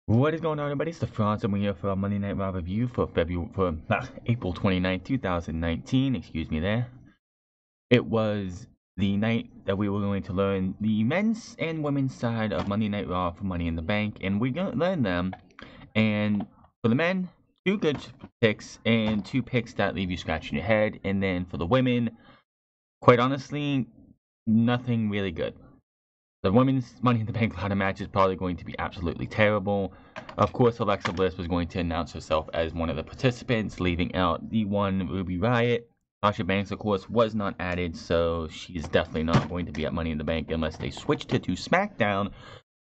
What is going on, everybody? It's the Franz, and we're here for our Monday Night Raw review for April 29th, 2019. Excuse me there. It was the night that we were going to learn the men's and women's side of Monday Night Raw for Money in the Bank, and we're going to learn them. And for the men, 2 good picks and 2 picks that leave you scratching your head. And then for the women, quite honestly, nothing really good. The women's Money in the Bank ladder match is probably going to be absolutely terrible. Of course, Alexa Bliss was going to announce herself as one of the participants, leaving out the one Ruby Riott. Sasha Banks, of course, was not added, so she's definitely not going to be at Money in the Bank unless they switched her to SmackDown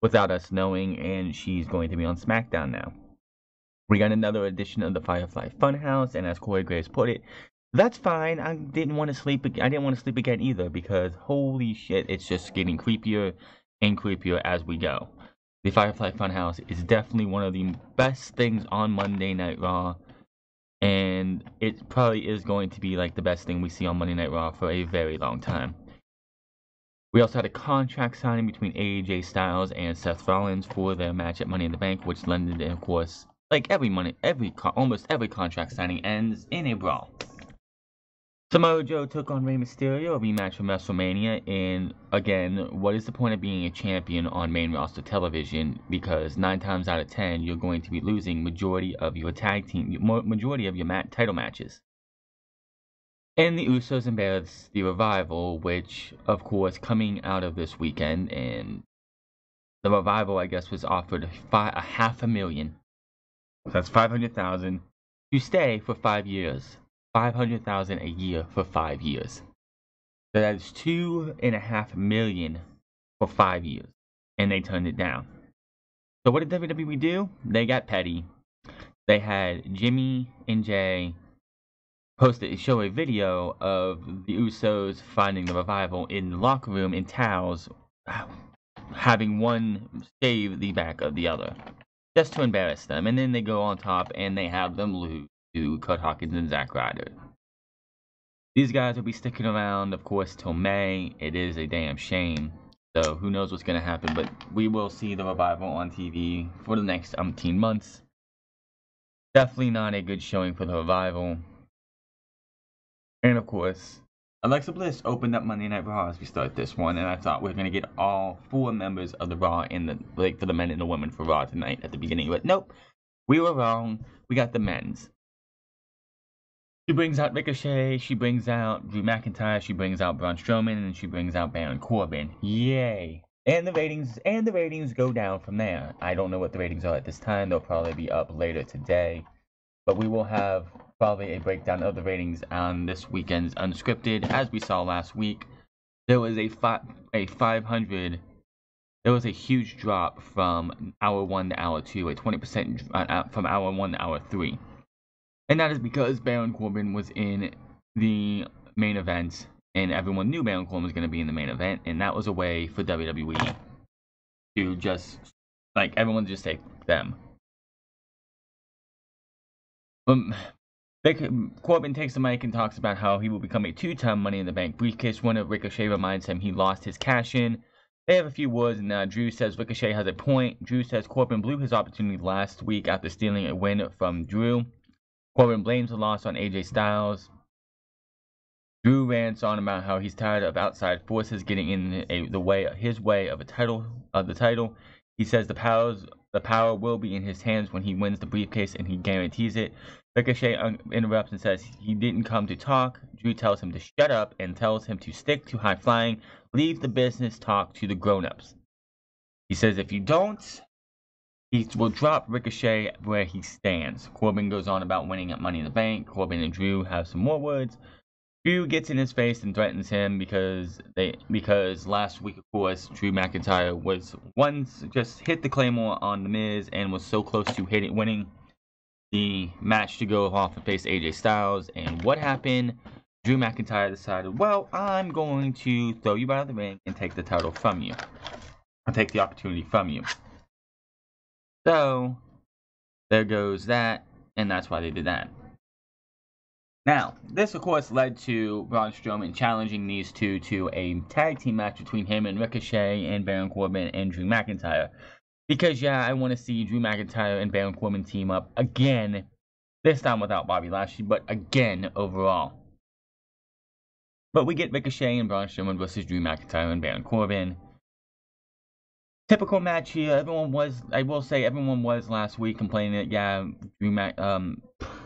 without us knowing, and she's going to be on SmackDown now. We got another edition of the Firefly Funhouse, and as Corey Graves put it, that's fine. I didn't want to sleep again either, because holy shit, it's just getting creepier and creepier as we go. The Firefly Funhouse is definitely one of the best things on Monday Night Raw, and it probably is going to be like the best thing we see on Monday Night Raw for a very long time. We also had a contract signing between AJ Styles and Seth Rollins for their match at Money in the Bank, which landed, of course, like almost every contract signing ends in a brawl. Samoa Joe took on Rey Mysterio, a rematch from WrestleMania, and again, what is the point of being a champion on main roster television? Because 9 times out of 10, you're going to be losing majority of your title matches. And the Usos embarrassed the Revival, which, of course, coming out of this weekend, and the Revival, I guess, was offered $500,000. So that's $500,000 to stay for 5 years. $500,000 a year for 5 years. So that is $2.5 million for 5 years, and they turned it down. So what did WWE do? They got petty. They had Jimmy and Jay show a video of the Usos finding the Revival in the locker room in towels, having one shave the back of the other, just to embarrass them. And then they go on top and they have them lose to Kurt Hawkins and Zack Ryder. These guys will be sticking around, of course, till May. It is a damn shame. So who knows what's going to happen, but we will see the Revival on TV for the next 18 months. Definitely not a good showing for the Revival. And of course, Alexa Bliss opened up Monday Night Raw as we start this one, and I thought we were going to get all 4 members of the Raw for the men and the women for Raw tonight at the beginning, but nope, we were wrong. We got the men's. She brings out Ricochet, she brings out Drew McIntyre, she brings out Braun Strowman, and she brings out Baron Corbin. Yay! And the ratings go down from there. I don't know what the ratings are at this time. They'll probably be up later today. But we will have probably a breakdown of the ratings on this weekend's Unscripted. As we saw last week, there was a huge drop from hour 1 to hour 2, a 20% from hour 1 to hour 3. And that is because Baron Corbin was in the main event, and everyone knew Baron Corbin was going to be in the main event, and that was a way for WWE to just, like, everyone just take them. Corbin takes the mic and talks about how he will become a 2-time Money in the Bank briefcase winner. Ricochet reminds him he lost his cash-in. They have a few words, and Drew says Ricochet has a point. Drew says Corbin blew his opportunity last week after stealing a win from Drew. Corbin blames the loss on AJ Styles. Drew rants on about how he's tired of outside forces getting in his way of the title. He says the power will be in his hands when he wins the briefcase, and he guarantees it. Ricochet interrupts and says he didn't come to talk. Drew tells him to shut up and tells him to stick to high flying. Leave the business talk to the grown-ups. He says if you don't, he will drop Ricochet where he stands. Corbin goes on about winning at Money in the Bank. Corbin and Drew have some more words. Drew gets in his face and threatens him because last week, of course, Drew McIntyre was once just hit the Claymore on The Miz and was so close to winning the match to go off and face AJ Styles. And what happened? Drew McIntyre decided, well, I'm going to throw you out of the ring and take the title from you. I'll take the opportunity from you. So, there goes that, and that's why they did that. Now, this of course led to Braun Strowman challenging these two to a tag team match between him and Ricochet and Baron Corbin and Drew McIntyre. Because, yeah, I want to see Drew McIntyre and Baron Corbin team up again. This time without Bobby Lashley, but again overall. But we get Ricochet and Braun Strowman versus Drew McIntyre and Baron Corbin. Typical match here. I will say, everyone was last week complaining that, yeah,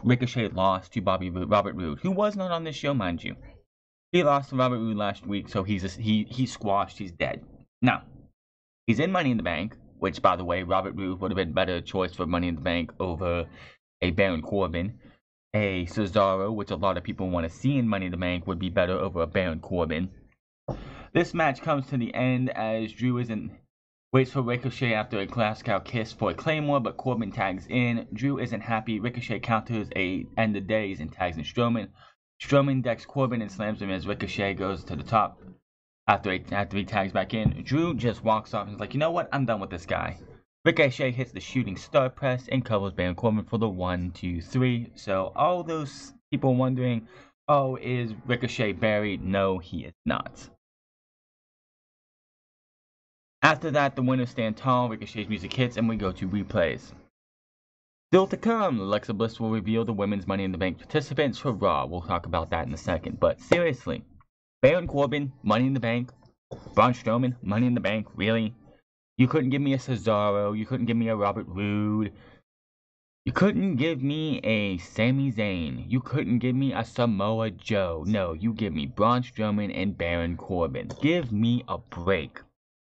Ricochet lost to Robert Roode, who was not on this show, mind you. He lost to Robert Roode last week, so he's squashed. He's dead. Now, he's in Money in the Bank, which, by the way, Robert Roode would have been a better choice for Money in the Bank over a Baron Corbin. A Cesaro, which a lot of people want to see in Money in the Bank, would be better over a Baron Corbin. This match comes to the end as Drew waits for Ricochet after a Glass Cow kiss for a Claymore, but Corbin tags in. Drew isn't happy. Ricochet counters a end of days and tags in Strowman. Strowman decks Corbin and slams him as Ricochet goes to the top after he tags back in. Drew just walks off and is like, you know what? I'm done with this guy. Ricochet hits the shooting star press and covers Baron Corbin for the 1, 2, 3. So all those people wondering, oh, is Ricochet buried? No, he is not. After that, the winners stand tall, Ricochet's music hits, and we go to replays. Still to come, Alexa Bliss will reveal the women's Money in the Bank participants for Raw. We'll talk about that in a second. But seriously, Baron Corbin, Money in the Bank. Braun Strowman, Money in the Bank. Really? You couldn't give me a Cesaro. You couldn't give me a Robert Roode. You couldn't give me a Sami Zayn. You couldn't give me a Samoa Joe. No, you give me Braun Strowman and Baron Corbin. Give me a break.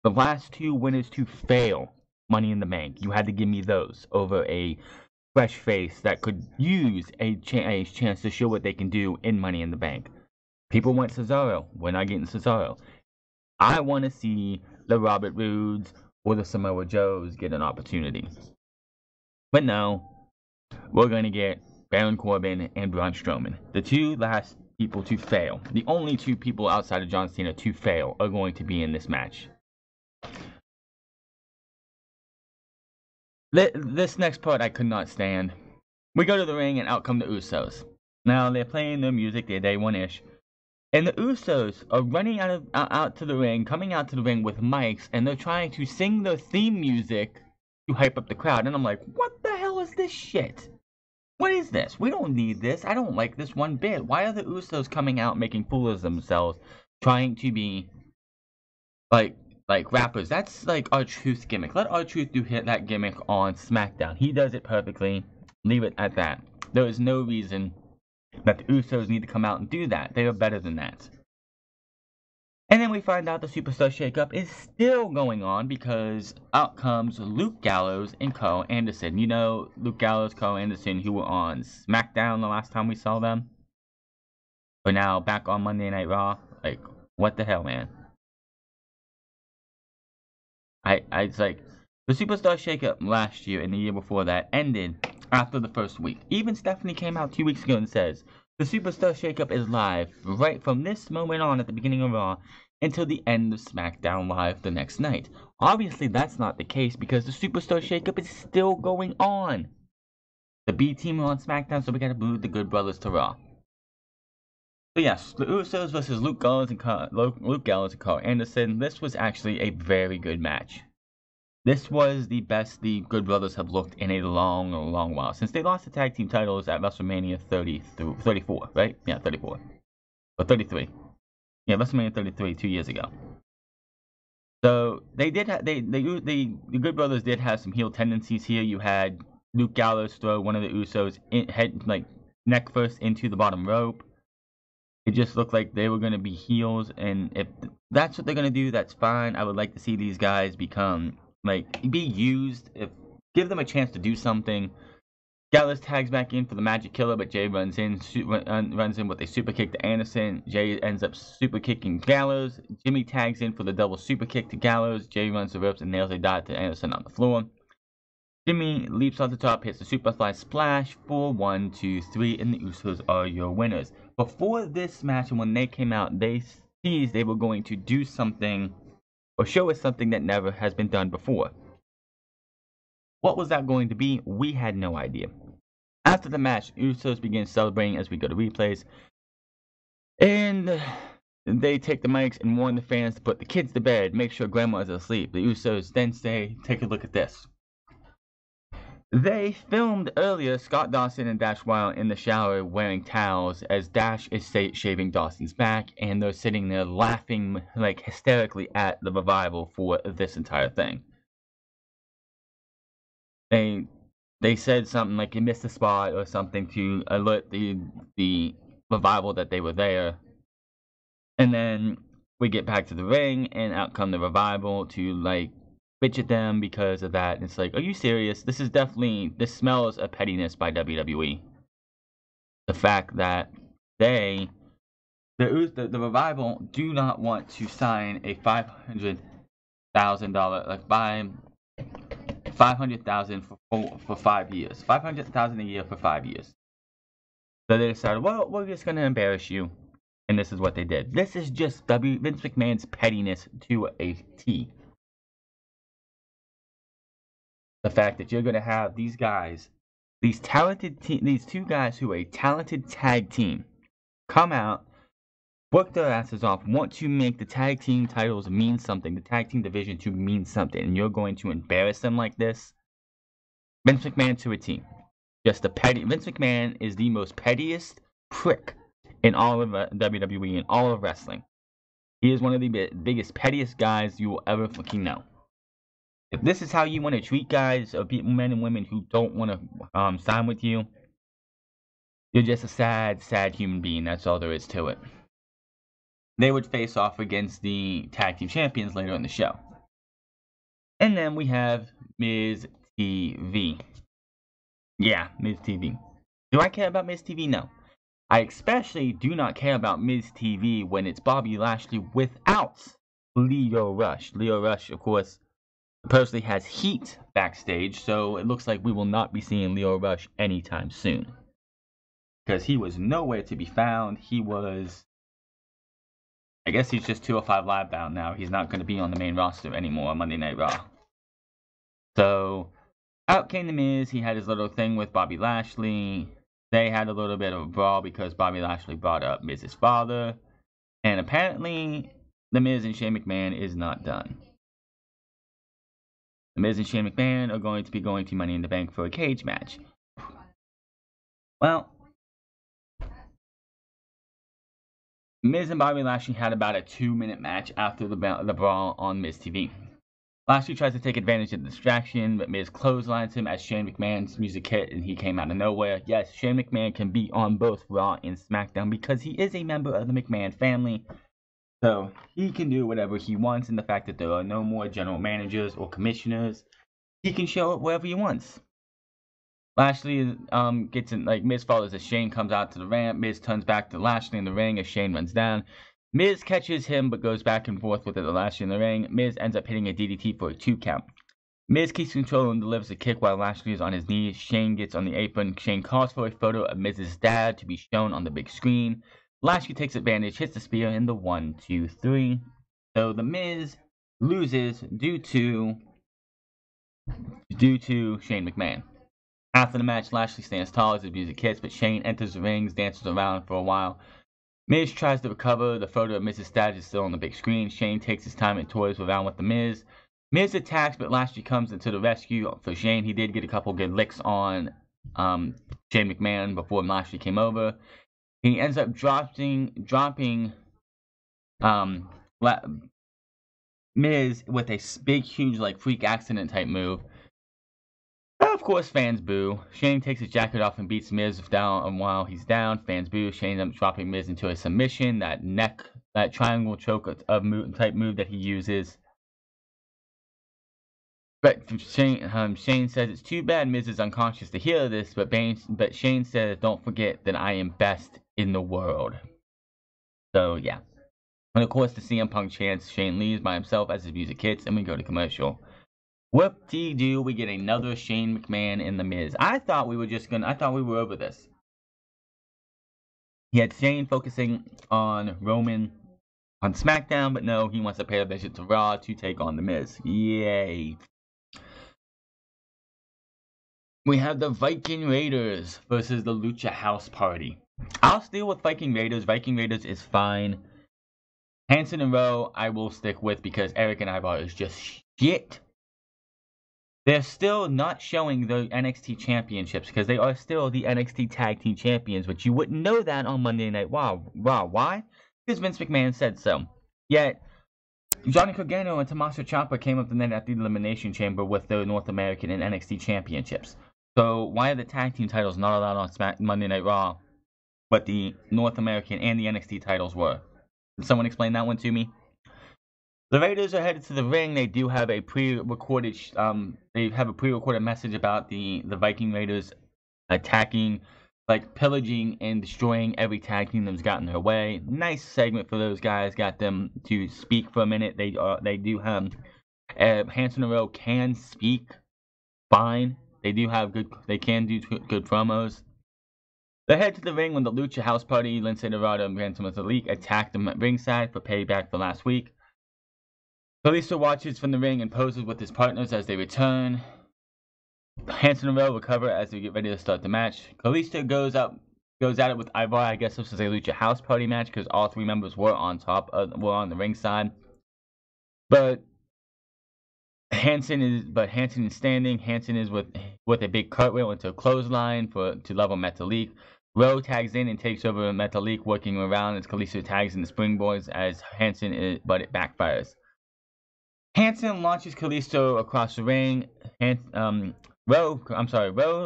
The last two winners to fail Money in the Bank, you had to give me those over a fresh face that could use a chance to show what they can do in Money in the Bank. People want Cesaro. We're not getting Cesaro. I want to see the Robert Roodes or the Samoa Joes get an opportunity. But no, we're going to get Baron Corbin and Braun Strowman. The two last people to fail. The only two people outside of John Cena to fail are going to be in this match. This next part I could not stand. We go to the ring and out come the Usos. Now they're playing their music, they're day one-ish. And the Usos are running out to the ring, coming out to the ring with mics, and they're trying to sing their theme music to hype up the crowd. And I'm like, what the hell is this shit? What is this? We don't need this. I don't like this one bit. Why are the Usos coming out making fools of themselves, trying to be like rappers? That's like R-Truth's gimmick. Let R-Truth do that gimmick on SmackDown. He does it perfectly. Leave it at that. There is no reason that the Usos need to come out and do that. They are better than that. And then we find out the Superstar Shakeup is still going on because out comes Luke Gallows and Carl Anderson. You know, Luke Gallows, Carl Anderson, who were on SmackDown the last time we saw them, are now back on Monday Night Raw. Like, what the hell, man? It's like, the Superstar Shakeup last year and the year before that ended after the first week. Even Stephanie came out 2 weeks ago and says, the Superstar Shakeup is live right from this moment on at the beginning of Raw until the end of SmackDown Live the next night. Obviously, that's not the case because the Superstar Shakeup is still going on. The B team are on SmackDown, so we gotta move the Good Brothers to Raw. So yes, the Usos versus Luke Gallows and Carl Anderson. This was actually a very good match. This was the best the Good Brothers have looked in a long while. Since they lost the tag team titles at WrestleMania 34, right? Yeah, 34. Or 33. Yeah, WrestleMania 33 2 years ago. So they did the Good Brothers did have some heel tendencies here. You had Luke Gallows throw one of the Usos neck first into the bottom rope. It just looked like they were going to be heels, and if that's what they're going to do, that's fine. I would like to see these guys be used. Give them a chance to do something. Gallows tags back in for the Magic Killer, but Jay runs in with a super kick to Anderson. Jay ends up super kicking Gallows. Jimmy tags in for the double super kick to Gallows. Jay runs the ropes and nails a dot to Anderson on the floor. Jimmy leaps off the top, hits the Superfly Splash for 1, 2, 3, and the Usos are your winners. Before this match, and when they came out, they teased they were going to do something or show us something that never has been done before. What was that going to be? We had no idea. After the match, Usos begin celebrating as we go to replays. And they take the mics and warn the fans to put the kids to bed, make sure grandma's asleep. The Usos then say, take a look at this. They filmed earlier Scott Dawson and Dash Wilde in the shower wearing towels as Dash is shaving Dawson's back, and they're sitting there laughing like hysterically at the revival for this entire thing. They said something like you missed a spot or something to alert the revival that they were there. And then we get back to the ring, and out come the revival to like bitch at them because of that. And it's like, are you serious? This smells of pettiness by WWE. The fact that the revival do not want to sign a $500,000 like buy $500,000 for 5 years, $500,000 a year for 5 years. So they decided, well, we're just gonna embarrass you, and this is what they did. This is just Vince McMahon's pettiness to a T. The fact that you're gonna have these guys, these two guys who are a talented tag team, come out, work their asses off, want to make the tag team titles mean something, the tag team division to mean something, and you're going to embarrass them like this? Vince McMahon to a T. Just a petty. Vince McMahon is the most pettiest prick in all of WWE and all of wrestling. He is one of the biggest, pettiest guys you will ever fucking know. If this is how you want to treat guys, or men and women who don't want to sign with you, you're just a sad, sad human being. That's all there is to it. They would face off against the tag team champions later in the show. And then we have MITB. Yeah, MITB. Do I care about MITB? No. I especially do not care about MITB when it's Bobby Lashley without Lio Rush. Lio Rush, of course, supposedly has heat backstage, so it looks like we will not be seeing Lio Rush anytime soon. Because he was nowhere to be found. He was... I guess he's just 205 Live bound now. He's not going to be on the main roster anymore on Monday Night Raw. So, out came The Miz. He had his little thing with Bobby Lashley. They had a little bit of a brawl because Bobby Lashley brought up Miz's father. And apparently, The Miz and Shane McMahon is not done. The Miz and Shane McMahon are going to be going to Money in the Bank for a cage match. Well, Miz and Bobby Lashley had about a 2-minute match after the brawl on MITB. Lashley tries to take advantage of the distraction, but Miz clotheslines him as Shane McMahon's music hit and he came out of nowhere. Yes, Shane McMahon can be on both Raw and SmackDown because he is a member of the McMahon family. So he can do whatever he wants, and the fact that there are no more general managers or commissioners, he can show up wherever he wants. Lashley gets in, like, Miz follows as Shane comes out to the ramp. Miz turns back to Lashley in the ring as Shane runs down. Miz catches him but goes back and forth with it, Lashley in the ring. Miz ends up hitting a DDT for a 2 count. Miz keeps control and delivers a kick while Lashley is on his knees. Shane gets on the apron. Shane calls for a photo of Miz's dad to be shown on the big screen. Lashley takes advantage, hits the spear in the 1, 2, 3. So the Miz loses due to Shane McMahon. After the match, Lashley stands tall as his music hits, but Shane enters the rings, dances around for a while. Miz tries to recover. The photo of Miz's dad is still on the big screen. Shane takes his time and toys around with the Miz. Miz attacks, but Lashley comes into the rescue for Shane. He did get a couple good licks on Shane McMahon before Lashley came over. He ends up dropping Miz with a big, huge, like, freak accident type move. Of course, fans boo. Shane takes his jacket off and beats Miz down, and while he's down, fans boo. Shane ends up dropping Miz into a submission, that triangle choke type move that he uses. But Shane says it's too bad Miz is unconscious to hear this, but Shane says, don't forget that I am best in the world. So, yeah. And of course, the CM Punk chants, Shane leaves by himself as his music hits, and we go to commercial. Whoop-de-doo, we get another Shane McMahon and The Miz. I thought we were over this. He had Shane focusing on Roman on SmackDown, but no, he wants to pay a visit to Raw to take on The Miz. Yay. We have the Viking Raiders versus the Lucha House Party. I'll deal with Viking Raiders. Viking Raiders is fine. Hanson and Rowe, I will stick with because Eric and Ivar is just shit. They're still not showing the NXT championships because they are still the NXT Tag Team Champions, but you wouldn't know that on Monday Night Raw. Why? Because Vince McMahon said so. Yet, Johnny Gargano and Tommaso Ciampa came up the night at the Elimination Chamber with the North American and NXT championships. So why are the tag team titles not allowed on Monday Night Raw, but the North American and the NXT titles were? Can someone explain that one to me? The Raiders are headed to the ring. They do have a pre-recorded message about the Viking Raiders attacking, like pillaging and destroying every tag team that's gotten their way. Nice segment for those guys. Got them to speak for a minute. They do have Hanson and Rowe can speak fine. They do have good. They can do good promos. They head to the ring when the Lucha House Party, Lince Dorado, and Phantom Malik attack them at ringside for payback for last week. Kalisto watches from the ring and poses with his partners as they return. Hanson and Rowe recover as they get ready to start the match. Kalisto goes at it with Ivar. I guess this is a Lucha House Party match because all three members were on the ringside. But Hanson is standing. Hanson is with a big cartwheel into a clothesline to level Metalik. Rowe tags in and takes over Metalik, working around as Kalisto tags in the springboards as but it backfires. Hanson launches Kalisto across the ring. Rowe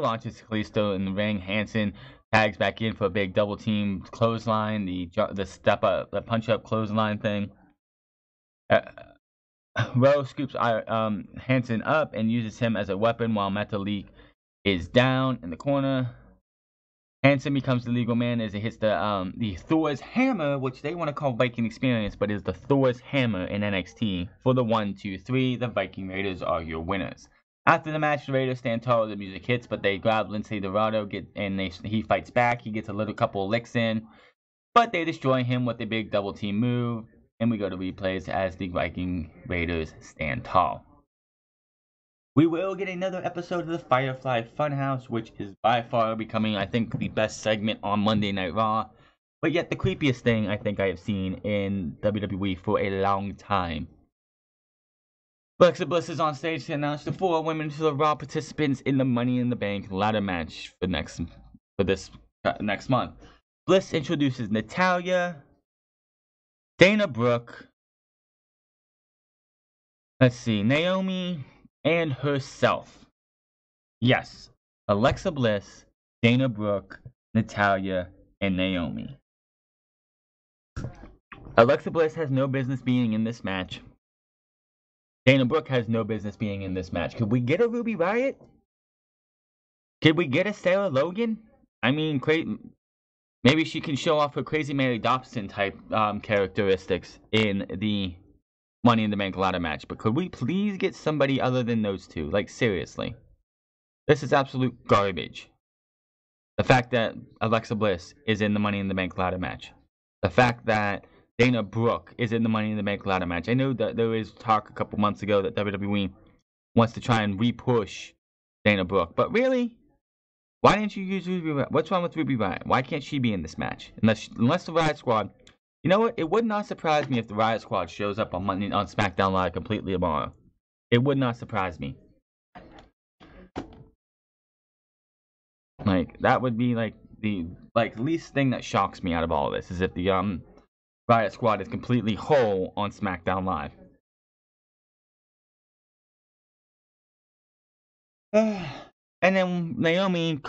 launches Kalisto in the ring. Hanson tags back in for a big double team clothesline, the punch up clothesline thing. Rowe scoops Hanson up and uses him as a weapon while Metalik is down in the corner. Hanson becomes the legal man as he hits the Thor's hammer, which they want to call Viking Experience, but is the Thor's hammer in NXT. For the 1, 2, 3, the Viking Raiders are your winners. After the match, the Raiders stand tall, the music hits, but they grab Lince Dorado, he fights back. He gets a couple of licks in, but they destroy him with a big double team move, and we go to replays as the Viking Raiders stand tall. We will get another episode of the Firefly Funhouse, which is by far becoming, I think, the best segment on Monday Night Raw, but yet the creepiest thing I think I have seen in WWE for a long time. Alexa Bliss is on stage to announce the 4 women to the Raw participants in the Money in the Bank ladder match for this next month. Bliss introduces Natalya, Dana Brooke, Naomi, and herself. Yes, Alexa Bliss, Dana Brooke, Natalya, and Naomi. Alexa Bliss has no business being in this match. Dana Brooke has no business being in this match. Could we get a Ruby Riott? Could we get a Sarah Logan? I mean, maybe she can show off her Crazy Mary Dobson type characteristics in the Money in the Bank ladder match. But could we please get somebody other than those two? Like, seriously. This is absolute garbage. The fact that Alexa Bliss is in the Money in the Bank ladder match. The fact that Dana Brooke is in the Money in the Bank ladder match. I know that there was talk a couple months ago that WWE wants to try and re-push Dana Brooke. But really? Why didn't you use Ruby Riott? What's wrong with Ruby Riott? Why can't she be in this match? Unless the Riot Squad... You know what? It would not surprise me if the Riot Squad shows up on SmackDown Live completely tomorrow. It would not surprise me. Like, that would be the least thing that shocks me out of all of this is if the Riot Squad is completely whole on SmackDown Live. And then Naomi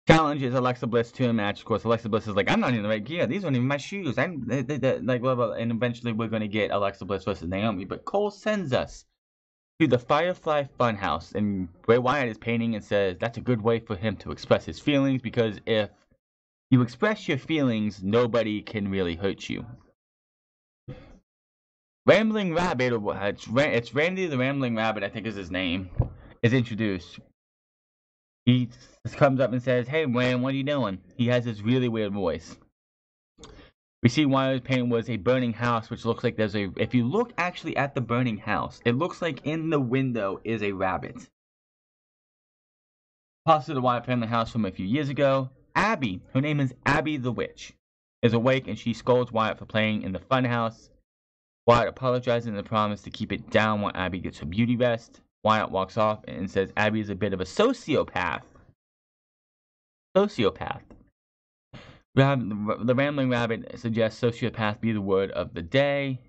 challenges Alexa Bliss to a match. Of course, Alexa Bliss is like, I'm not in the right gear. These aren't even my shoes. And eventually we're going to get Alexa Bliss versus Naomi. But Cole sends us to the Firefly Funhouse. And Bray Wyatt is painting and says that's a good way for him to express his feelings. Because if you express your feelings, nobody can really hurt you. Rambling Rabbit, it's Randy the Rambling Rabbit, I think is his name, is introduced. He just comes up and says, hey, man, what are you doing? He has this really weird voice. We see Wyatt's painting was a burning house, which looks like if you look actually at the burning house, it looks like in the window is a rabbit. Possibly the Wyatt family house from a few years ago. Abby, her name is Abby the Witch. is awake and she scolds Wyatt for playing in the funhouse. Wyatt apologizes and promises to keep it down while Abby gets her beauty rest. Wyatt walks off and says Abby is a bit of a sociopath. The Rambling Rabbit suggests sociopath be the word of the day.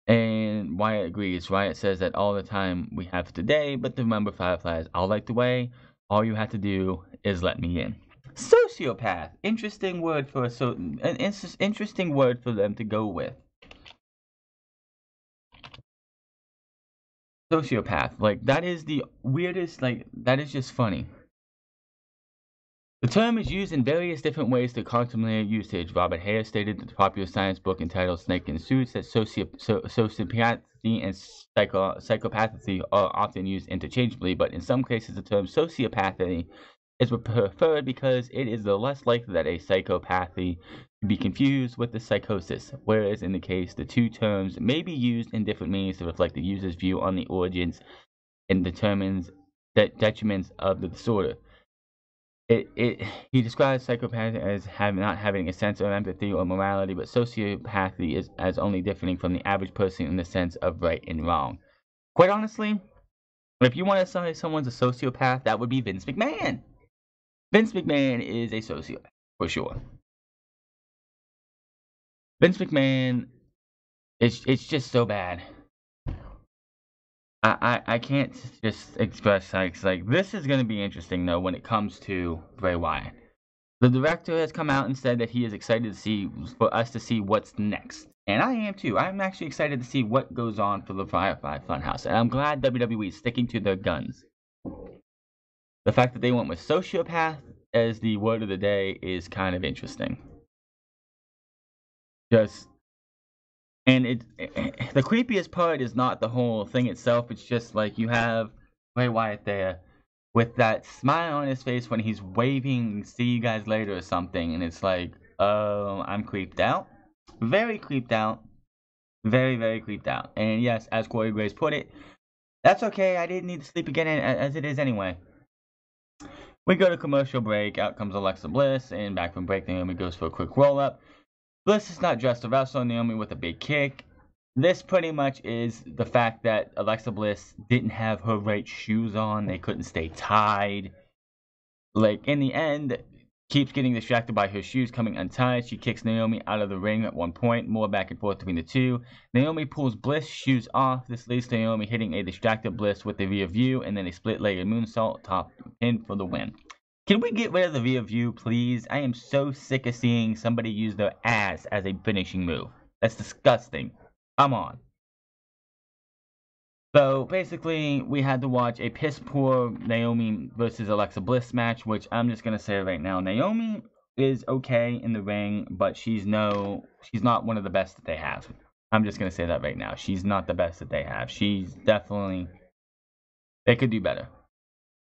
And Wyatt agrees. Wyatt says that all the time we have today, but remember, Fireflies, I'll like the way. All you have to do is let me in. Sociopath. Interesting word for an interesting word for them to go with. Sociopath. Like, that is the weirdest, like, that is just funny. The term is used in various different ways to contemplate usage. Robert Hare stated that the popular science book entitled Snake in Suits that sociopathy and psychopathy are often used interchangeably, but in some cases the term sociopathy is preferred because it is the less likely that a psychopathy to be confused with the psychosis, whereas in the case the two terms may be used in different meanings to reflect the user's view on the origins and determines detriments of the disorder. He describes psychopathy as not having a sense of empathy or morality, but sociopathy is as only differing from the average person in the sense of right and wrong. Quite honestly, if you want to say someone's a sociopath, that would be Vince McMahon. Vince McMahon is a sociopath, for sure. Vince McMahon, it's just so bad. I can't just express like this is going to be interesting though when it comes to Bray Wyatt. The director has come out and said that he is excited for us to see what's next, and I am too. I'm actually excited to see what goes on for the Firefly Funhouse, and I'm glad WWE is sticking to their guns. The fact that they went with sociopath as the word of the day is kind of interesting. And the creepiest part is not the whole thing itself. It's just like you have Bray Wyatt there with that smile on his face when he's waving, see you guys later or something. And it's like, oh, I'm creeped out. Very creeped out. Very, very creeped out. And yes, as Corey Graves put it, that's okay. I didn't need to sleep again as it is anyway. We go to commercial break. Out comes Alexa Bliss. And back from break, Naomi goes for a quick roll-up. Bliss is not dressed to wrestle Naomi with a big kick. This pretty much is the fact that Alexa Bliss didn't have her right shoes on. They couldn't stay tied. Like, in the end, keeps getting distracted by her shoes coming untied. She kicks Naomi out of the ring at one point. More back and forth between the two. Naomi pulls Bliss' shoes off. This leads to Naomi hitting a distracted Bliss with the rear view and then a split-legged moonsault top pin for the win. Can we get rid of the rear view, please? I am so sick of seeing somebody use their ass as a finishing move. That's disgusting. Come on. So, basically, we had to watch a piss-poor Naomi versus Alexa Bliss match, which I'm just going to say right now. Naomi is okay in the ring, but she's not one of the best that they have. I'm just going to say that right now. She's not the best that they have. She's definitely... They could do better.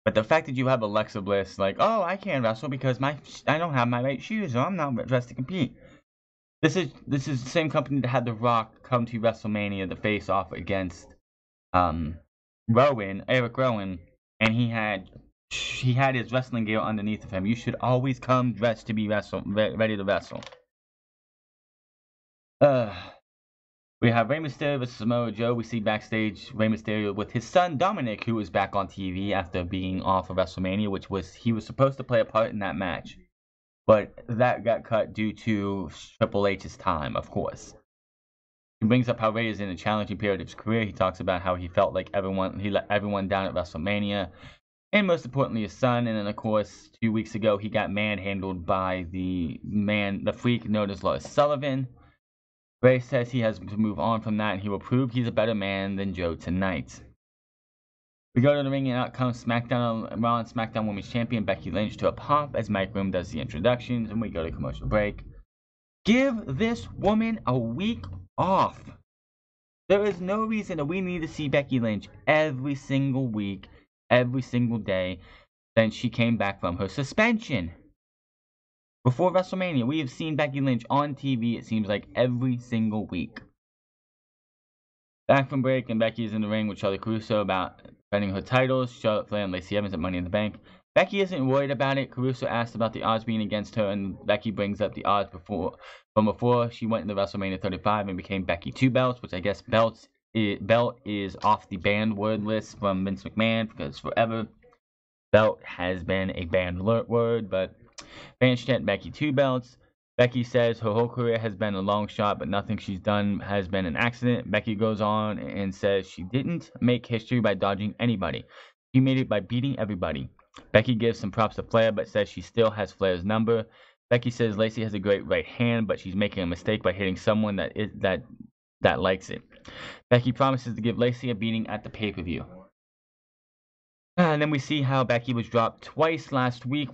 But the fact that you have Alexa Bliss, like, oh, I can't wrestle because I don't have my right shoes, or I'm not dressed to compete. This is the same company that had The Rock come to WrestleMania to face off against Eric Rowan, and he had his wrestling gear underneath of him. You should always come dressed to be ready to wrestle. We have Rey Mysterio vs. Samoa Joe. We see backstage Rey Mysterio with his son Dominic, who is back on TV after being off of WrestleMania, he was supposed to play a part in that match. But that got cut due to Triple H's time, of course. He brings up how Rey is in a challenging period of his career. He talks about how he felt like he let everyone down at WrestleMania. And most importantly, his son. And then, of course, 2 weeks ago, he got manhandled by the freak known as Lars Sullivan. Rey says he has to move on from that, and he will prove he's a better man than Joe tonight. We go to the ring, and out comes Raw and SmackDown Women's Champion Becky Lynch to a pop as Mike Room does the introductions, and we go to commercial break. Give this woman a week off. There is no reason that we need to see Becky Lynch every single week, every single day, since she came back from her suspension. Before WrestleMania, we have seen Becky Lynch on TV, it seems like, every single week. Back from break, and Becky is in the ring with Charlie Caruso about defending her titles. Charlotte Flair and Lacey Evans at Money in the Bank. Becky isn't worried about it. Caruso asks about the odds being against her, and Becky brings up the odds from before she went into WrestleMania 35 and became Becky Two Belts, which I guess belt is off the banned word list from Vince McMahon, because forever belt has been a banned word, but fans chant Becky Two Belts. Becky says her whole career has been a long shot, but nothing she's done has been an accident. Becky goes on and says she didn't make history by dodging anybody. She made it by beating everybody. Becky gives some props to Flair, but says she still has Flair's number. Becky says Lacey has a great right hand, but she's making a mistake by hitting someone that likes it. Becky promises to give Lacey a beating at the pay-per-view. And then we see how Becky was dropped twice last week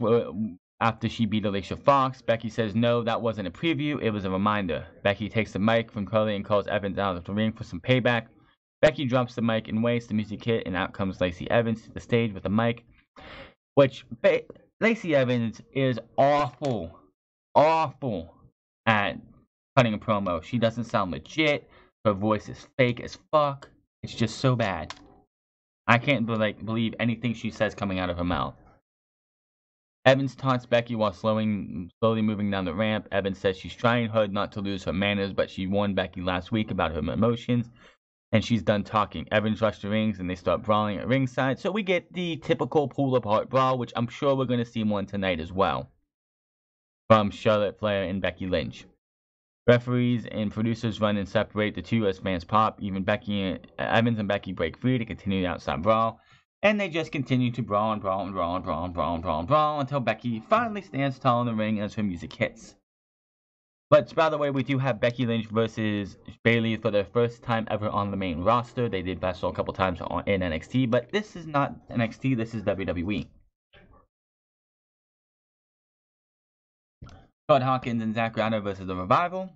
after she beat Alicia Fox. Becky says, no, that wasn't a preview, it was a reminder. Becky takes the mic from Curly and calls Evans out of the ring for some payback. Becky drops the mic and waits, the music hit, and out comes Lacey Evans to the stage with the mic. Which, Lacey Evans is awful at cutting a promo. She doesn't sound legit. Her voice is fake as fuck. It's just so bad. I can't believe anything she says coming out of her mouth. Evans taunts Becky while slowly moving down the ramp. Evans says she's trying hard not to lose her manners, but she warned Becky last week about her emotions, and she's done talking. Evans rushed the rings, and they start brawling at ringside, so we get the typical pull-apart brawl, which I'm sure we're going to see one tonight as well, from Charlotte Flair and Becky Lynch. Referees and producers run and separate the two as fans pop. Even Evans and Becky break free to continue the outside brawl. And they just continue to brawl until Becky finally stands tall in the ring as her music hits. But by the way, we do have Becky Lynch versus Bayley for their first time ever on the main roster. They did wrestle a couple times in NXT, but this is not NXT, this is WWE. Todd Hawkins and Zack Ryder versus The Revival.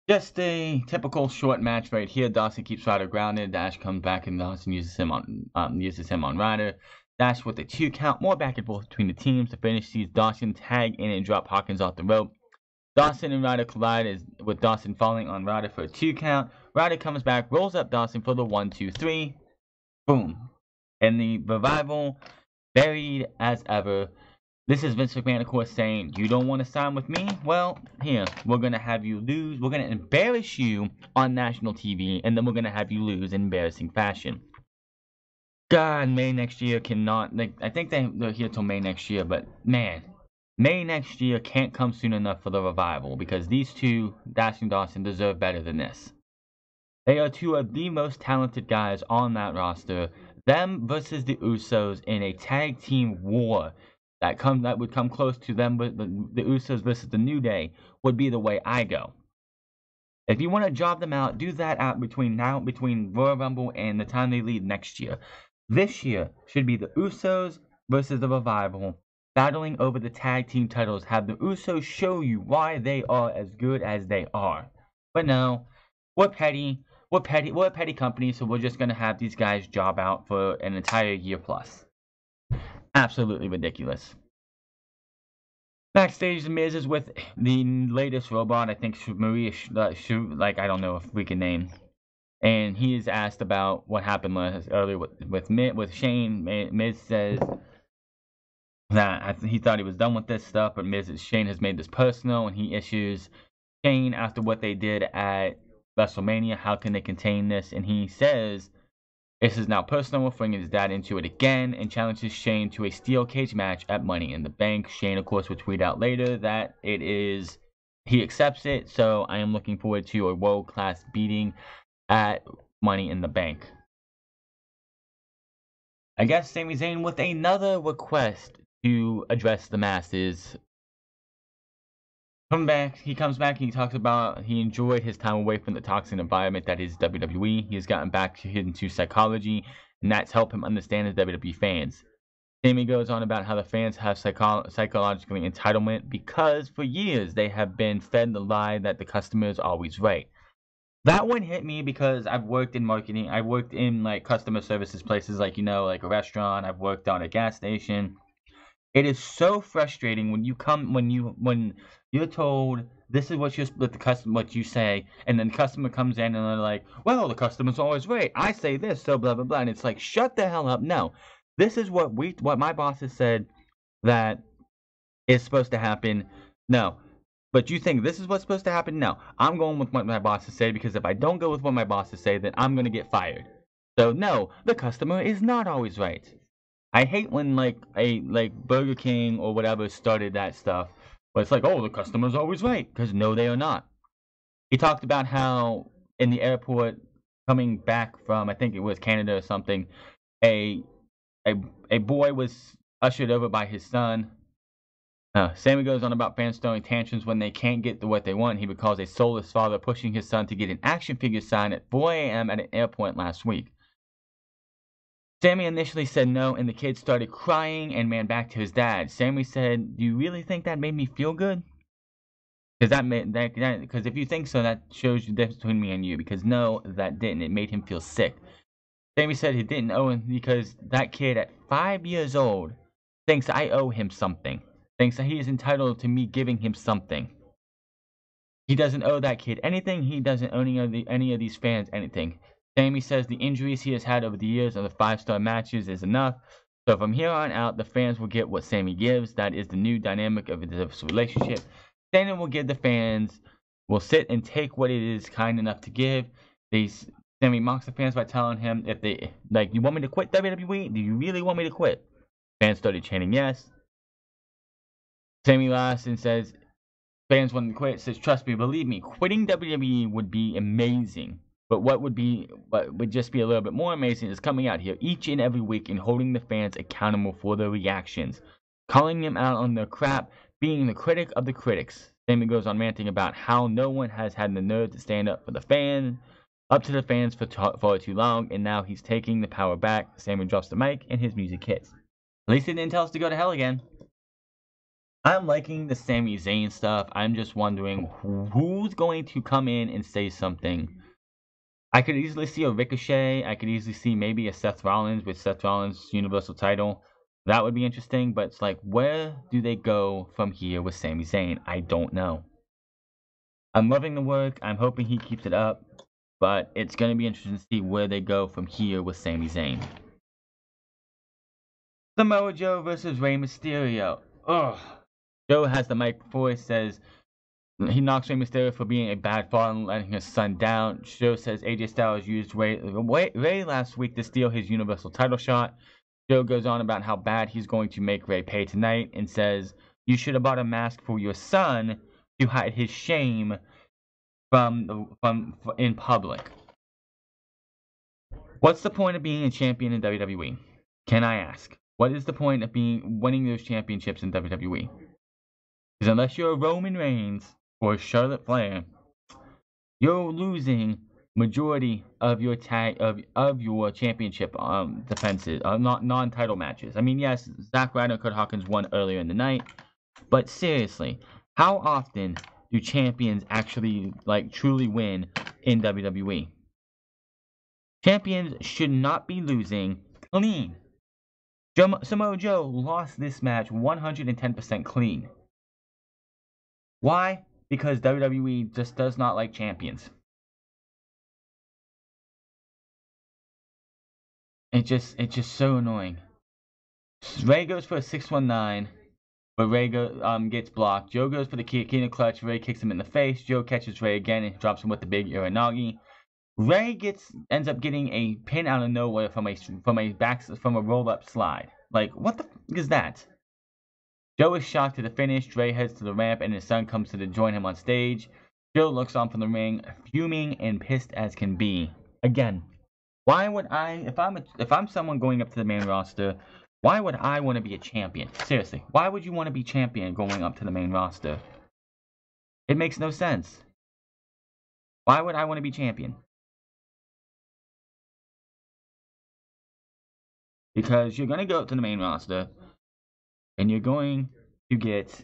Just a typical short match right here. Dawson keeps Ryder grounded. Dash comes back and Dawson uses him on Ryder. Dash with a 2 count. More back and forth between the teams. The finish sees Dawson tag in and drop Hawkins off the rope. Dawson and Ryder collide with Dawson falling on Ryder for a 2 count. Ryder comes back, rolls up Dawson for the 1, 2, 3. Boom. And the Revival buried as ever. This is Vince McMahon, of course, saying, you don't want to sign with me? Well, here, we're going to have you lose. We're going to embarrass you on national TV, and then we're going to have you lose in embarrassing fashion. God, May next year cannot, I think they're here till May next year, but man, May next year can't come soon enough for the Revival, because these two, Dash and Dawson, deserve better than this. They are two of the most talented guys on that roster. Them versus the Usos in a tag team war that would come close to them, but the Usos versus the New Day would be the way I go. If you want to job them out, do that out between Royal Rumble and the time they leave next year. This year should be the Usos versus the Revival, battling over the tag team titles. Have the Usos show you why they are as good as they are. But no, we're petty. We're a petty company, so we're just gonna have these guys job out for an entire year plus. Absolutely ridiculous. Backstage, The Miz is with the latest robot, I think Maria, I don't know if we can name. And he is asked about what happened earlier with Shane. Miz says that he thought he was done with this stuff, but Shane has made this personal, and he issues Shane after what they did at WrestleMania. How can they contain this? And he says this is now personal, bringing his dad into it again, and challenges Shane to a steel cage match at Money in the Bank. Shane, of course, will tweet out later that he accepts it, so I am looking forward to a world-class beating at Money in the Bank. I guess Sami Zayn with another request to address the masses. He comes back and he talks about he enjoyed his time away from the toxic environment that is WWE. He has gotten back into psychology, and that's helped him understand his WWE fans. Sami goes on about how the fans have psychological entitlement because for years they have been fed the lie that the customer is always right. That one hit me because I've worked in marketing. I worked in customer services places like a restaurant. I've worked on a gas station. It is so frustrating when you're told this is what you say, and then the customer comes in and they're like, well, the customer's always right. I say this, so blah blah blah, and it's like, shut the hell up. No, this is what my bosses said that is supposed to happen. No. But you think this is what's supposed to happen? No. I'm going with what my bosses say, because if I don't go with what my bosses say, then I'm going to get fired. So no, the customer is not always right. I hate when like Burger King or whatever started that stuff. But it's like, oh, the customer's always right, because no, they are not. He talked about how in the airport coming back from, I think it was Canada or something, a a a boy was ushered over by his son. Sammy goes on about fans throwing tantrums when they can't get what they want. He recalls a soulless father pushing his son to get an action figure signed at 4 a.m. at an airport last week. Sammy initially said no, and the kid started crying and ran back to his dad. Sammy said, "Do you really think that made me feel good? Because if you think so, that shows the difference between me and you. Because no, that didn't. It made him feel sick." Sammy said he didn't owe him because that kid at 5 years old thinks I owe him something. Thinks that he is entitled to me giving him something. He doesn't owe that kid anything. He doesn't owe any of these fans anything. Sammy says the injuries he has had over the years of the 5-star matches is enough. So from here on out, the fans will get what Sammy gives. That is the new dynamic of this relationship. Sammy will give the fans, will sit and take what it is kind enough to give. Sammy mocks the fans by telling him, if they, like, you want me to quit WWE? Do you really want me to quit? Fans started chanting yes. Sammy laughs and says, fans want to quit. Says, trust me, believe me, quitting WWE would be amazing. But what would just be a little bit more amazing is coming out here each and every week and holding the fans accountable for their reactions, calling them out on their crap, being the critic of the critics. Sammy goes on ranting about how no one has had the nerve to stand up to the fans for too long, and now he's taking the power back. Sammy drops the mic and his music hits. At least he didn't tell us to go to hell again. I'm liking the Sami Zayn stuff. I'm just wondering who's going to come in and say something. I could easily see a Ricochet. I could easily see maybe a Seth Rollins with Seth Rollins' Universal title. That would be interesting, but it's like, where do they go from here with Sami Zayn? I don't know. I'm loving the work. I'm hoping he keeps it up, but it's going to be interesting to see where they go from here with Sami Zayn. Samoa Joe versus Rey Mysterio. Ugh. Joe has the mic before he says he knocks Rey Mysterio for being a bad father and letting his son down. Joe says AJ Styles used Rey last week to steal his Universal title shot. Joe goes on about how bad he's going to make Rey pay tonight and says, you should have bought a mask for your son to hide his shame from in public. What's the point of being a champion in WWE? Can I ask? What is the point of winning those championships in WWE? Because unless you're Roman Reigns or Charlotte Flair, you're losing majority of your your championship defenses, non-title matches. I mean, yes, Zack Ryder and Kurt Hawkins won earlier in the night, but seriously, how often do champions actually truly win in WWE? Champions should not be losing clean. Samoa Joe lost this match 110% clean. Why? Because WWE just does not like champions. It's just so annoying. Rey goes for a 619, but Rey gets blocked. Joe goes for the Kino clutch. Rey kicks him in the face. Joe catches Rey again and drops him with the big Uranagi. Rey ends up getting a pin out of nowhere from a roll-up slide. Like, what the f is that? Joe is shocked to the finish. Rey heads to the ramp, and his son comes to join him on stage. Joe looks on from the ring, fuming and pissed as can be. Again, why would I, if I'm someone going up to the main roster, why would I want to be a champion? Seriously, why would you want to be champion going up to the main roster? It makes no sense. Why would I want to be champion? Because you're going to go up to the main roster, and you're going to get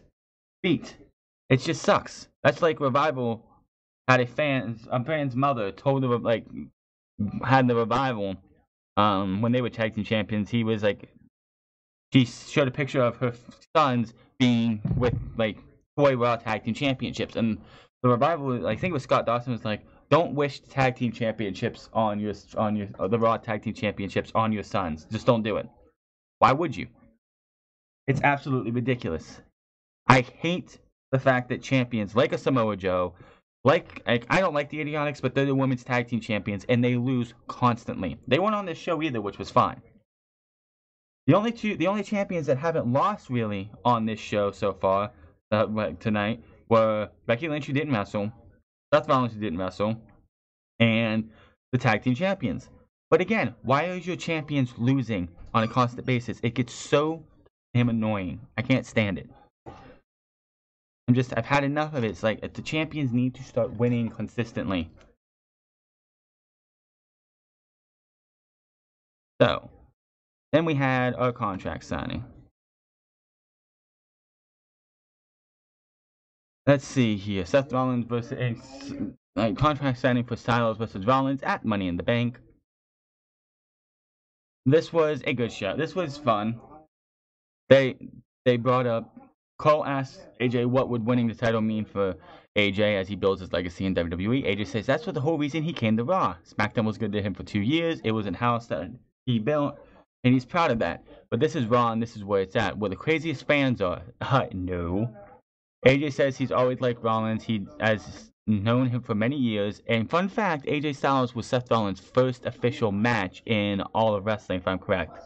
beat. It just sucks. That's like Revival had a fan's mother told her, had the Revival, when they were tag team champions. He was she showed a picture of her sons being with 4 Raw tag team championships, and the Revival, I think it was Scott Dawson, was like, don't wish tag team championships on the Raw tag team championships on your sons. Just don't do it. Why would you? It's absolutely ridiculous. I hate the fact that champions like a Samoa Joe, like I don't like the Idiotics, but they're the women's tag team champions, and they lose constantly. They weren't on this show either, which was fine. The only champions that haven't lost really on this show so far tonight were Becky Lynch, who didn't wrestle, Seth Rollins, who didn't wrestle, and the tag team champions. But again, why are your champions losing on a constant basis? It gets so damn annoying. I can't stand it. I've had enough of it. It's like the champions need to start winning consistently. So, then we had our contract signing. Let's see here. Seth Rollins versus contract signing for Styles versus Rollins at Money in the Bank. This was a good show. This was fun. They brought up, Cole asked AJ what would winning the title mean for AJ as he builds his legacy in WWE. AJ says that's what the whole reason he came to Raw. SmackDown was good to him for 2 years. It was a house that he built, and he's proud of that. But this is Raw, and this is where it's at, where the craziest fans are. No. AJ says he's always liked Rollins. He has known him for many years. And fun fact, AJ Styles was Seth Rollins' first official match in all of wrestling, if I'm correct.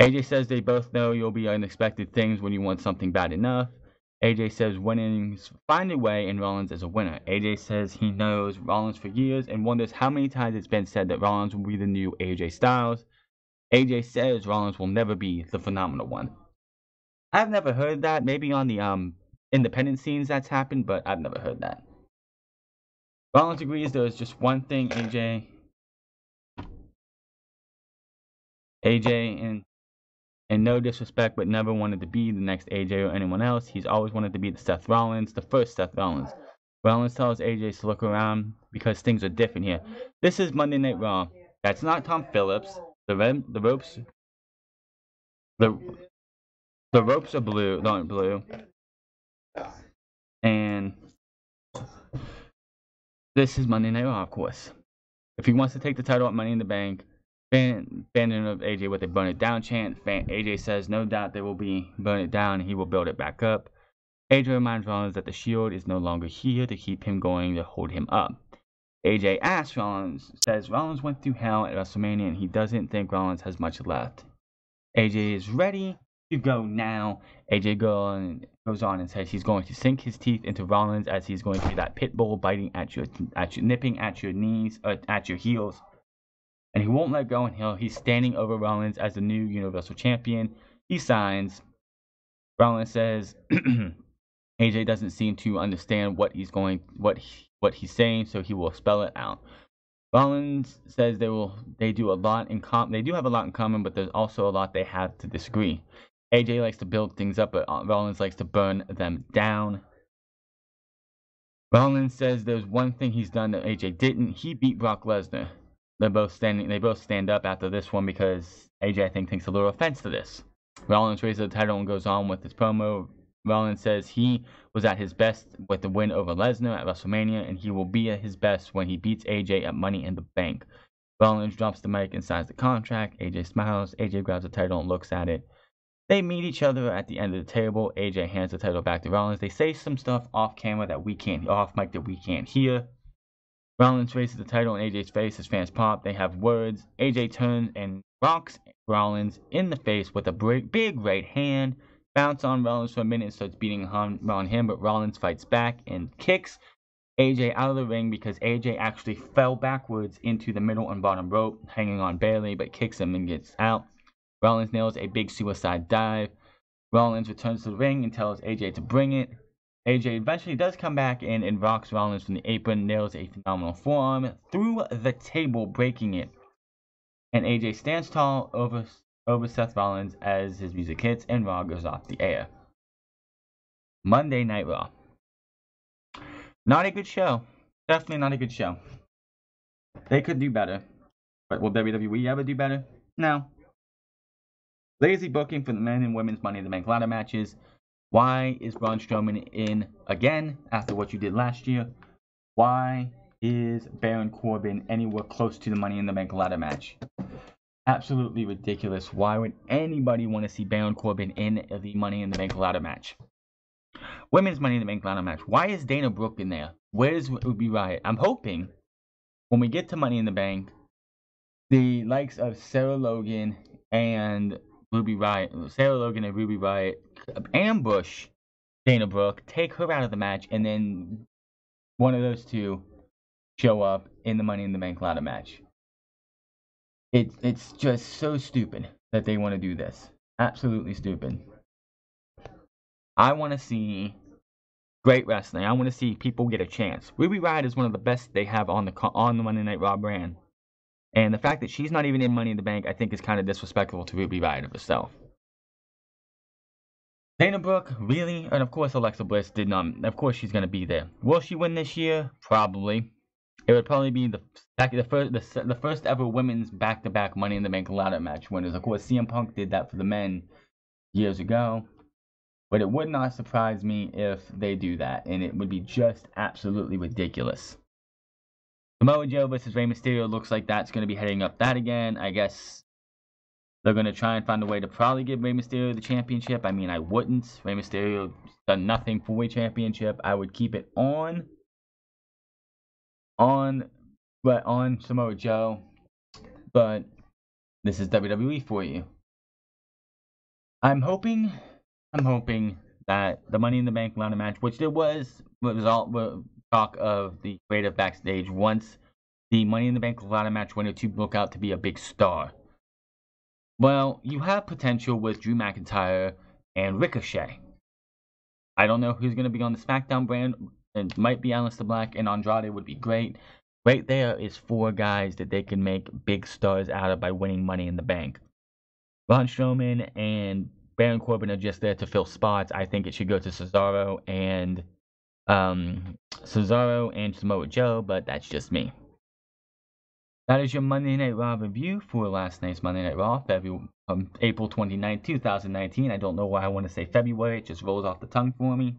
AJ says they both know you'll be unexpected things when you want something bad enough. AJ says winnings find a way, and Rollins is a winner. AJ says he knows Rollins for years and wonders how many times it's been said that Rollins will be the new AJ Styles. AJ says Rollins will never be the phenomenal one. I've never heard that. Maybe on the independent scenes that's happened, but I've never heard that. Rollins agrees there's just one thing AJ and no disrespect, but never wanted to be the next AJ or anyone else. He's always wanted to be the Seth Rollins, the first Seth Rollins. Rollins tells AJ to look around because things are different here. This is Monday Night Raw. That's not Tom Phillips. The ropes are blue, not blue. And this is Monday Night Raw, of course. If he wants to take the title at Money in the Bank, banning of AJ with a burn it down chant. AJ says no doubt they will be burn it down and he will build it back up. AJ reminds Rollins that the Shield is no longer here to keep him going, to hold him up. AJ asks Rollins, says Rollins went through hell at WrestleMania and he doesn't think Rollins has much left. AJ is ready to go now. AJ goes on and says he's going to sink his teeth into Rollins as he's going to be that pit bull biting at your nipping at your knees, at your heels. And he won't let go until he's standing over Rollins as the new Universal Champion. He signs. Rollins says AJ doesn't seem to understand what he's saying, so he will spell it out. Rollins says they do a lot in common. They do have a lot in common, but there's also a lot they have to disagree. AJ likes to build things up, but Rollins likes to burn them down. Rollins says there's one thing he's done that AJ didn't. He beat Brock Lesnar. They both stand up after this one because AJ, I think, takes a little offense to this. Rollins raises the title and goes on with his promo. Rollins says he was at his best with the win over Lesnar at WrestleMania, and he will be at his best when he beats AJ at Money in the Bank. Rollins drops the mic and signs the contract. AJ smiles. AJ grabs the title and looks at it. They meet each other at the end of the table. AJ hands the title back to Rollins. They say some stuff off camera that we can't, off mic that we can't hear. Rollins raises the title in AJ's face as fans pop. They have words. AJ turns and rocks Rollins in the face with a big right hand. Bounce on Rollins for a minute and starts beating on him, but Rollins fights back and kicks AJ out of the ring because AJ actually fell backwards into the middle and bottom rope, hanging on barely, but kicks him and gets out. Rollins nails a big suicide dive. Rollins returns to the ring and tells AJ to bring it. AJ eventually does come back in and rocks Rollins from the apron, nails a phenomenal forearm through the table, breaking it. And AJ stands tall over Seth Rollins as his music hits and Raw goes off the air. Monday Night Raw. Not a good show. Definitely not a good show. They could do better. But will WWE ever do better? No. Lazy booking for the men and women's Money in the Bank ladder matches. Why is Braun Strowman in again after what you did last year? Why is Baron Corbin anywhere close to the Money in the Bank ladder match? Absolutely ridiculous. Why would anybody want to see Baron Corbin in the Money in the Bank ladder match? Women's Money in the Bank ladder match. Why is Dana Brooke in there? Where's Ruby Riott? I'm hoping when we get to Money in the Bank, the likes of Sarah Logan and Ruby Riott ambush Dana Brooke, take her out of the match, and then one of those two show up in the Money in the Bank ladder match. It's just so stupid that they want to do this. Absolutely stupid. I want to see great wrestling. I want to see people get a chance. Ruby Riott is one of the best they have on the Monday Night Raw brand. And the fact that she's not even in Money in the Bank, I think, is kind of disrespectful to Ruby Riott herself. Dana Brooke, really? And of course Alexa Bliss did not. Of course she's going to be there. Will she win this year? Probably. It would probably be the first ever women's back-to-back Money in the Bank ladder match winners. Of course, CM Punk did that for the men years ago. But it would not surprise me if they do that. And it would be just absolutely ridiculous. Samoa Joe versus Rey Mysterio looks like that's going to be heading up that again. I guess they're going to try and find a way to probably give Rey Mysterio the championship. I mean, I wouldn't. Rey Mysterio done nothing for a championship. I would keep it on Samoa Joe. But this is WWE for you. I'm hoping that the Money in the Bank ladder match, which there was all talk of the creative backstage, once the Money in the Bank ladder match winner to look out to be a big star. Well, you have potential with Drew McIntyre and Ricochet. I don't know who's going to be on the SmackDown brand. It might be Aleister Black, and Andrade would be great. Right there is 4 guys that they can make big stars out of by winning Money in the Bank. Braun Strowman and Baron Corbin are just there to fill spots. I think it should go to Cesaro and Samoa Joe, but that's just me. That is your Monday Night Raw review for last night's Monday Night Raw, April 29, 2019. I don't know why I want to say February. It just rolls off the tongue for me.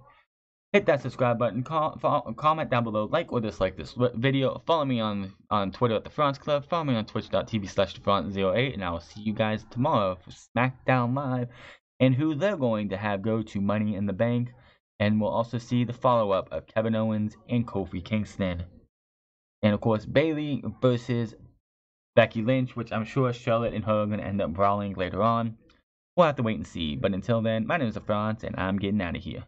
Hit that subscribe button, comment down below, like or dislike this video. Follow me on Twitter at The France Club. Follow me on twitch.tv/TheFrance08. And I will see you guys tomorrow for SmackDown Live and who they're going to have go to Money in the Bank. And we'll also see the follow-up of Kevin Owens and Kofi Kingston. And of course, Bayley versus Becky Lynch, which I'm sure Charlotte and her are going to end up brawling later on. We'll have to wait and see. But until then, my name is The France, and I'm getting out of here.